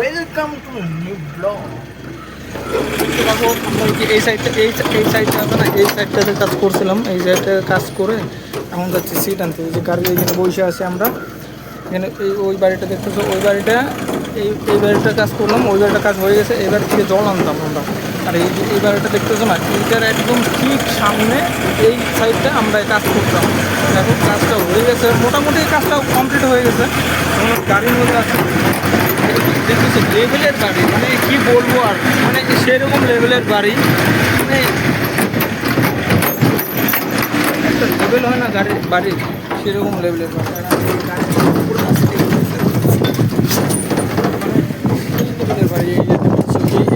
Welcome to new blog. এই সাইডটা আছে না, এই সাইডটাতে কাজ করছিলাম। এই সাইডে কাজ করে এখন যাচ্ছি সিট আনতে। এই যে গাড়ি এখানে বসে আছি আমরা এখানে। ওই বাড়িটা দেখতেছো, ওই বাড়িটা এই বাড়িটা কাজ করলাম, ওই বাড়িটা কাজ হয়ে গেছে। এই বাড়ি থেকে জল আনতাম আমরা। আর এই বাড়িটা দেখতেছো না, এইটার একদম ঠিক সামনে এই সাইডটা আমরা কাজ করতাম। এখন কাজটা হয়ে গেছে, মোটামুটি কাজটা কমপ্লিট হয়ে গেছে। এখন গাড়ির মধ্যে আছে দেখতেছো লেভেলের বাড়ি, মানে কি বলবো আর, মানে সেরকম লেভেলের বাড়ি, মানে একটা লেভেল হয় না বাড়ির, সেরকম লেভেলের বাড়ি। আর আমি বাড়ি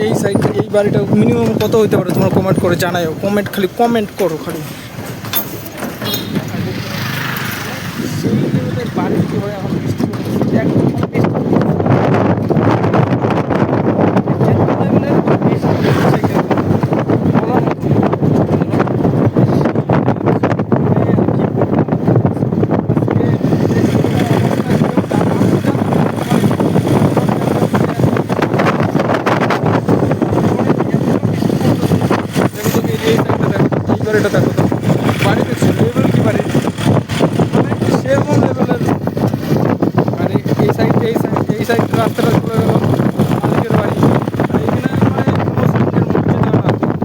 এই সাইডটা, এই বাড়িটা মিনিমাম কত হইতে পারে তোমরা কমেন্ট করে জানাও। খালি কমেন্ট করো খালি। সেই লেভেলের বাড়ি কি হয় এখন বাড়িটা দেখো তো, বাড়ি দেখছো লেভেল কি বাড়ি, মানে সেরকম লেভেলের বাড়ি। এই সাইড রাস্তাটা চলে গেল মালিকের বাড়ি। আর এখানে মানে কোনো সাইডের মধ্যে না,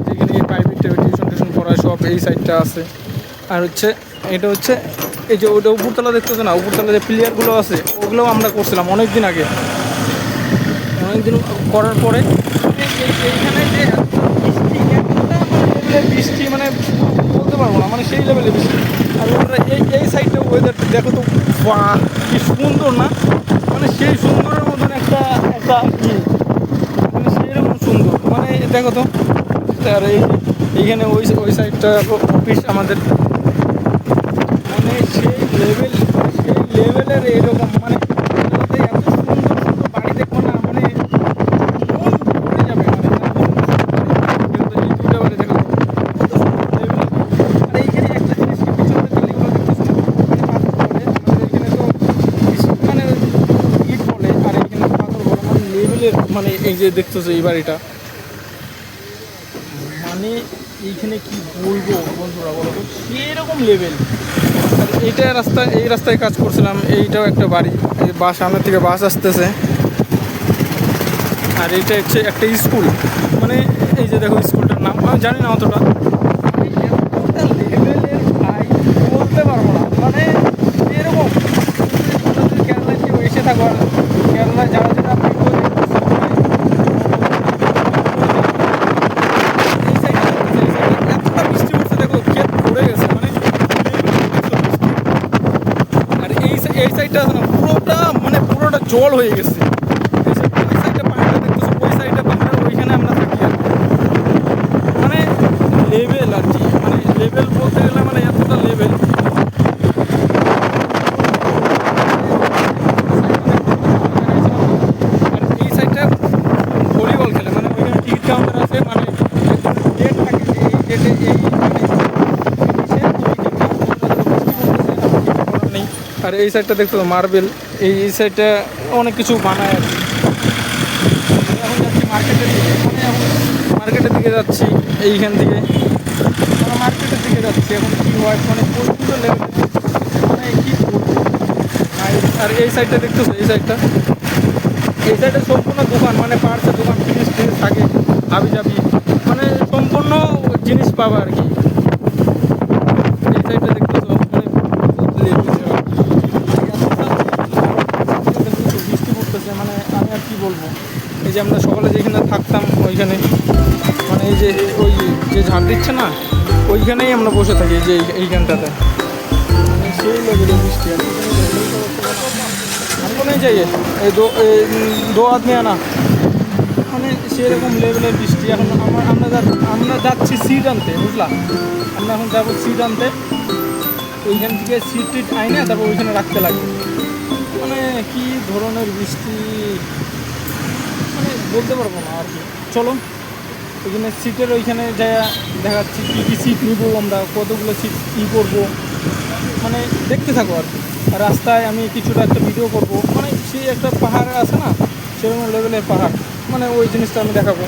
যেখানে প্রাইভেট টিউশন পড়ায় সব এই সাইডটা আছে। আর হচ্ছে এটা হচ্ছে এই যে ওটা উপরতলা দেখতেছে না, উপরতলা যে প্লেয়ারগুলো আছে ওগুলোও আমরা করছিলাম অনেক দিন আগে। অনেকদিন করার পরে এইখানে যে বৃষ্টি, মানে বলতে পারবো না, মানে সেই লেভেলে বৃষ্টি। আর ওরা এই সাইডটা ওয়েদারটা দেখো তো, বাহ কি সুন্দর না, মানে সেই সুন্দরের মতন একটা একটা কি, মানে সেইরকম সুন্দর, মানে দেখো তো। আর এইখানে ওই সাইডটা অফিস আমাদের, মানে সেই লেভেলের এইরকম, মানে এত সুন্দর সুন্দর বাড়ি দেখবো না, মানে মন ভরে যাবে। মানে এই দুইটা বাড়ি দেখো কত সুন্দর লেভেল। আর এইখানে একটা জিনিস কি পিছনে কালীগুলো দেখতেছো না, মানে পাথর পড়ে আমাদের এখানে তো মানে ইট পড়ে, আর এইখানে পাথর পড়ে, মানে লেভেলের, মানে এই যে দেখতেছো এই বাড়িটা, মানে এইখানে কি বলবো বন্ধুরা বলো তো, সেরকম লেভেল। আর এই রাস্তায় কাজ করছিলাম। এইটাও একটা বাড়ি, এই বাস সামনের থেকে বাস আসতেছে। আর এইটা হচ্ছে একটা স্কুল, মানে এই যে দেখো স্কুলটার নাম আমি জানি না অতটা, লেভেলের ভাই বলতে পারবো না, মানে এরকম। কেরালায় কেউ এসে থাকো, আর কেরালায় যারা যারা এই সাইডটা আছে না, পুরোটা জল হয়ে গেছে। এই সাইডটা পাহাড়টা দেখতেছো, ওই সাইডটা পাহাড়, ওইখানে আমরা থাকি। আর মানে লেভেল আর কি, মানে লেভেল বলতে গেলে মানে এতটা লেভেল। আর এই সাইডটা ভলিবল খেলে, মানে ওইখানে টিকিট কাউন্টার আছে, মানে ডেট থাকে যে এই ডেটে এই নেই। আর এই সাইডটা দেখতো মার্বেল, এই সাইডটা অনেক কিছু বানায় আর কি। এখন যাচ্ছি মার্কেটের দিকে, মানে এখন মার্কেটের দিকে যাচ্ছি। এইখান থেকে আমরা মার্কেটের দিকে যাচ্ছি। এখন কী হয়, মানে প্রচুর লেভেল, মানে কী করবো। আর এই সাইডটা দেখতেছো, এই সাইডটা সম্পূর্ণ দোকান, মানে পার্সের দোকান, জিনিস থাকে হাবি জাবি, মানে সম্পূর্ণ জিনিস পাবা আর কি। এই সাইডটা দেখতেছো, মানে বৃষ্টি পড়তেছে, মানে আমি আর কি বলবো। এই যে আমরা সকালে যেখানে থাকতাম ওইখানে, মানে এই যে ওই যে ঝাড় দিচ্ছে না, ওইখানেই আমরা বসে থাকি, এই যে এইখানটাতে, মানে সেই লেভেলের বৃষ্টি। আর हमको नहीं चाहिए এই দো আদমি আনা, মানে সেরকম লেভেলের বৃষ্টি। এখন আমরা যাচ্ছি সিট আনতে, বুঝলা, আমরা এখন যাবো সিট আনতে। ওইখান থেকে সিট টিট আইনে তারপর ওইখানে রাখতে লাগবে। মানে কি ধরনের বৃষ্টি, মানে বলতে পারবো না আর কি। চলো ওইখানে সিটের ওইখানে যা দেখাচ্ছি কী কী সিট নিবো আমরা, কতগুলো সিট কী করবো, মানে দেখতে থাকো আর কি। রাস্তায় আমি কিছুটা একটা ভিডিও করব, মানে সেই একটা পাহাড় আছে না, সেরকম লেভেলের পাহাড়, মানে ওই জিনিসটা আমি দেখাবো।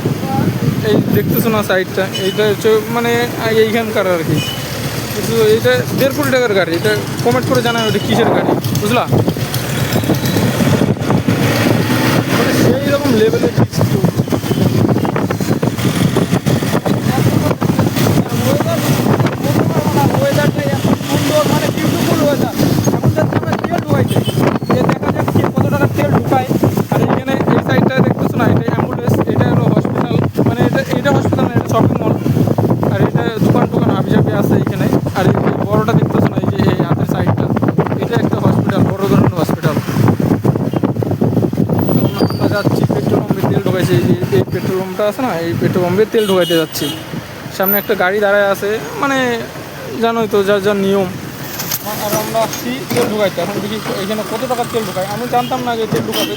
এই দেখতেছো না সাইডটা, এইটা হচ্ছে মানে এইখানকার আর কি। বুঝলো, এটা 1.5 কোটি টাকার গাড়ি। এটা কমেন্ট করে জানায় ওটা কিসের গাড়ি, বুঝলা? মানে সেই রকম লেভেলের বৃষ্টি। ওয়েদারটা এত সুন্দর, মানে বিউটিফুল ওয়েদার। এখন যাচ্ছে আমরা তেল ঢুকাইতে, যে দেখা যাক কে কত টাকার তেল ঢুকায়। আর এইখানে এই সাইডটা দেখতেছো না, এটা অ্যাম্বুলেন্স, এটা হলো হসপিটাল। মানে এটা হসপিটাল না, এটা শপিং মল। আর এটা দোকান টোকান হাবি আছে এইখানে। আর এই বড়টা দেখতেছো না, এই যে এই হাতের সাইডটা, এটা একটা হসপিটাল, বড় ধরনের হসপিটাল। এখন আমরা যাচ্ছি পেট্রোল পাম্পে তেল ঢোকাইছি। এই পেট্রোল পাম্পটা আছে না, এই পেট্রোল পাম্পে তেল ঢোকাইতে যাচ্ছি। সামনে একটা গাড়ি দাঁড়ায় আছে, মানে জানোই তো যার যার নিয়ম। আর আমরা আসছি তেল ঢুকাইতে। এখন দেখি এখানে কত টাকার তেল ঢুকায়। আমি জানতাম না যে তেল ঢুকাবে,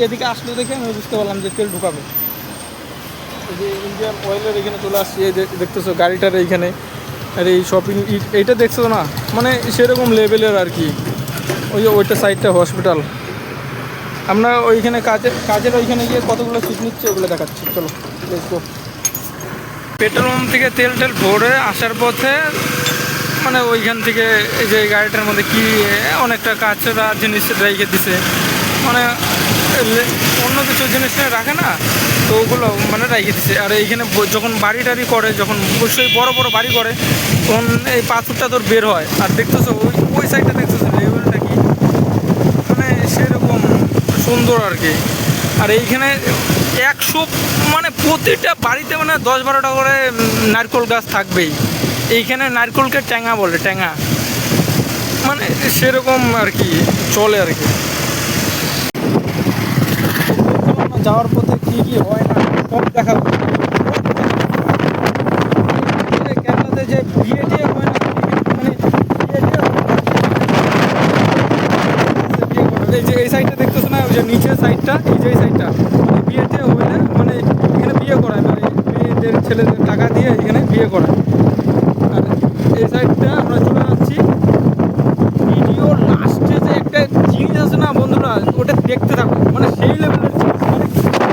এদিকে আসলে দেখে আমি বুঝতে পারলাম যে তেল ঢুকাবে। এই যে ইন্ডিয়ান অয়েলের এখানে চলে আসছি, এই দেখতেছো গাড়িটার এইখানে। আর এই শপিং এইটা দেখছো না, মানে সেরকম লেভেলের আর কি। ওই যে ওইটা সাইডটা হসপিটাল। আমরা ওইখানে কাজের ওইখানে গিয়ে কতগুলো সিট নিচ্ছে ওগুলো দেখাচ্ছি, চলো লেটস গো। পেট্রোল পাম্প থেকে তেল ভরে আসার পথে মানে ওইখান থেকে এই যে গাড়িটার মধ্যে কি অনেকটা কাঁচরা জিনিস রেখে দিছে, মানে অন্য কিছু জিনিস রাখে না, তো ওগুলো মানে রেখে দিছে। আর এইখানে যখন বাড়ি টাড়ি করে, যখন অবশ্যই বড় বড় বাড়ি করে, তখন এই পাথরটা তোর বের হয়। আর দেখতেছো ওই সাইডটা দেখতেছো লেভেলটা কি, মানে সেরকম সুন্দর আর কি। আর এইখানে 100 মানে প্রতিটা বাড়িতে মানে 10-12টা করে নারকেল গাছ থাকবেই। এইখানে নারকেলকে ট্যাঙা বলে, ট্যাঙা, মানে সেরকম আর কি চলে আর কি। যাওয়ার পথে কী কী হয় না সব দেখাবো। কেরালাতে যে বিয়ে টিয়ে হয় না, মানে এই যে এই সাইডটা দেখতেছো না, ওই যে নিচের সাইডটা, এই যে এই সাইডটা মানে বিয়েতে হইলে মানে এখানে বিয়ে করায়, মানে মেয়েদের ছেলেদের টাকা দিয়ে এখানে বিয়ে করায়। আর এই সাইডটা আমরা চলে যাচ্ছি। ভিডিও লাস্টে যে একটা জিনিস আছে না বন্ধুরা, ওটা দেখতে থাকো, মানে সেই লেভেলের জিনিস, মানে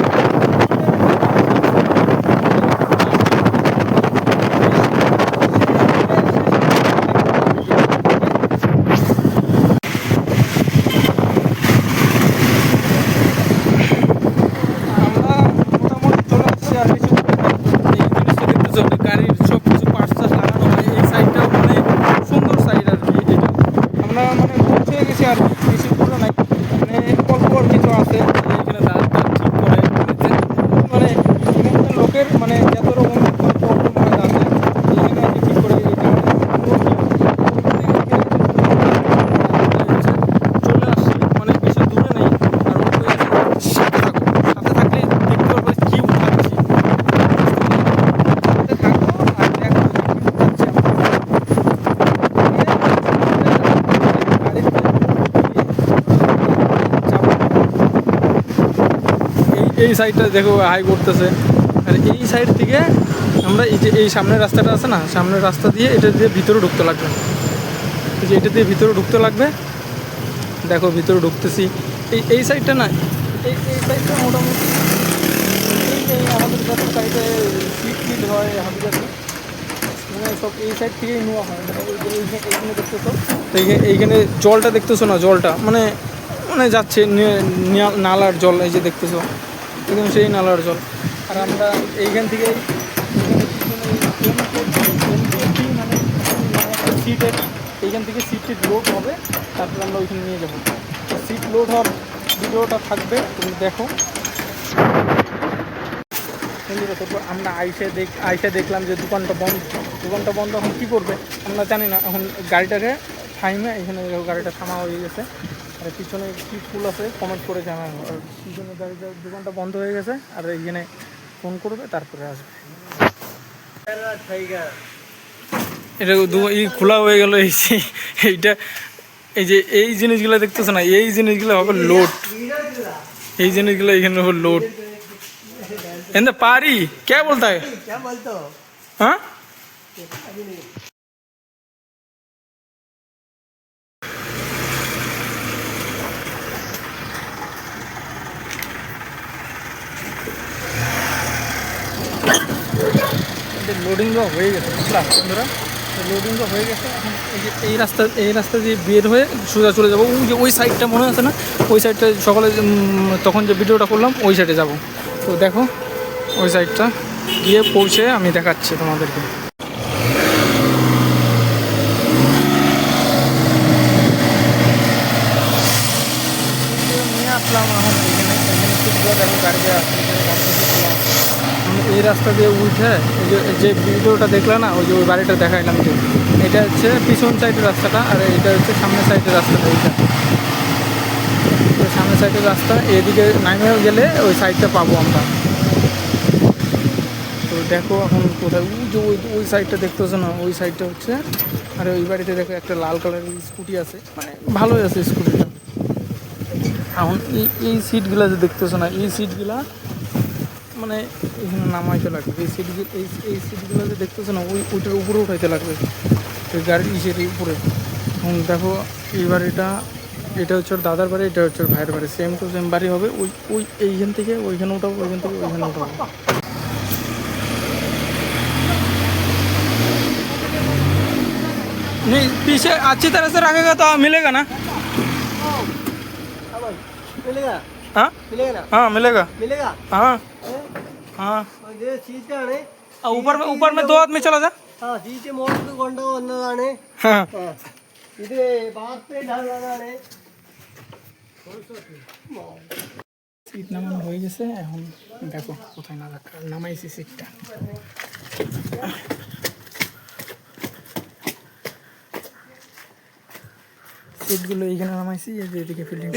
আমরা মোটামুটি চলে আসছি। আর কিছু এই জিনিসটা দেখতেছো, গাড়ির সব কিছু পার্টস লাগানো হয়। এই সাইডটা মানে সুন্দর সাইড আর কি। এটা আমরা মানে পৌঁছে গেছি, আর বেশি দূরে নাই, মানে অল্প আর কিছু আছে। এখানে দাঁত ঠিক করে, মানে এখানকার লোকের মানে যত রকম প্রবলেম হয় দাঁতে, এখানে আর কি ঠিক করে। চলে আসছি, মানে বেশি দূরে নেই। আর সাথে থাকো, সাথে থাকলে দেখতে পারবো কি উঠাচ্ছি। সাথে থাকো আর দেখো উঠাচ্ছি এই সাইডটা দেখো হাই করতেছে। আর এই সাইড থেকে আমরা এই যে এই সামনের রাস্তাটা আছে না, সামনের রাস্তা দিয়ে এটা দিয়ে ভিতরে ঢুকতে লাগবে। এই যে এটা দিয়ে ভিতরে ঢুকতে লাগবে, দেখো ভিতরে ঢুকতেছি। এই সাইডটা না, এই সাইডটা মোটামুটি এই আমাদের যত সাইডে সিট হয় হাবি যাতে, মানে সব এই সাইড থেকেই নেওয়া হয়। মানে এইখানে দেখতেছো, এইখানে জলটা দেখতেছো না, জলটা মানে মানে যাচ্ছে নালার জল, এই যে দেখতেছো একদম সেই নালার জল। আর আমরা এইখান থেকে মানে সিটের এইখান থেকে সিটটি লোড হবে, তারপরে আমরা ওইখানে নিয়ে যাবো। সিট লোড হওয়ার ভিডিওটা থাকবে, তুমি দেখো। তারপর আমরা আইসে দেখলাম যে দোকানটা বন্ধ। এখন কী করবে আমরা জানি না। এখন গাড়িটাকে থাইমে এখানে গাড়িটা থামা হয়ে গেছে। আর পিছনে কী ফুল আছে কমেন্ট করে জানাবো। আর পিছনে গাড়িটার দোকানটা বন্ধ হয়ে গেছে, আর এইখানে ফোন করবে তারপরে আসবে। এটা খোলা হয়ে গেল। এইটা এই যে এই জিনিসগুলো দেখতেছো না, এই জিনিসগুলো হবে লোড। এই জিনিসগুলো এখানে হবে লোড। এনে পারি क्या बोलता है, हाँ লোডিং দেওয়া হয়ে গেছে বুঝলাম বন্ধুরা, লোডিং দেওয়া হয়ে গেছে। এখন এই রাস্তা দিয়ে বের হয়ে সোজা চলে যাবো। ওই যে ওই সাইডটা মনে আছে না, ওই সাইডটা সকালে তখন যে ভিডিওটা করলাম ওই সাইডে যাব। তো দেখো ওই সাইডটা গিয়ে পৌঁছে আমি দেখাচ্ছি তোমাদেরকে। নিয়ে আসলাম এখন এখানে সিটগুলো দেখো গাড়িতে আসলাম। এই রাস্তা দিয়ে উঠে যে ভিডিওটা দেখলে না, ওই যে ওই বাড়িটা দেখাইলাম, যে এটা হচ্ছে পিছন সাইডের রাস্তাটা আর এটা হচ্ছে সামনের সাইডের রাস্তাটা। এইটা সামনের সাইডের রাস্তা, এদিকে নামে গেলে ওই সাইডটা পাবো আমরা। তো দেখো এখন কোথায়, ওই যে ওই সাইডটা দেখতেছো না, ওই সাইডটা হচ্ছে। আর ওই বাড়িতে দেখো একটা লাল কালারের স্কুটি আছে, মানে ভালোই আছে স্কুটিটা। এখন এই সিটগুলো যে দেখতেছো না, এই সিটগুলা মানে এখানে নামাইতে লাগবে। এই সিটগুলো যে দেখতেছো না, ওইটার উপরে উঠাইতে লাগবে, ওই গাড়ির ইসের উপরে। এখন দেখো এই বাড়িটা, এটা হচ্ছে ওর দাদার বাড়ি, এটা হচ্ছে ওর ভাইয়ের বাড়ি, সেম টু সেম বাড়ি হবে। ওই এইখান থেকে ওইখানে উঠাবো, ওইখান থেকে ওইখানে উঠাবো। नहीं पीछे अच्छी तरह से रखेगा तो मिलेगा ना? मिलेगा हाँ मिलेगा ना हाँ मिलेगा। मिलेगा हाँ हाँ और ये ചീറ്റാണ് ऊपर में 2 आदमी चला जा। ആ ചീറ്റ് മോൾക്ക് കൊണ്ടുവന്നതാണ് हाँ ഇത് ബാസ്പേറ്റാണ് সিট নামানো হয়ে গেছে। এখন দেখো কোথায় নামাইছি সিটটা। সিটগুলো এইখানে নামাইছি, এই যে এদিকে ফিল্ডিং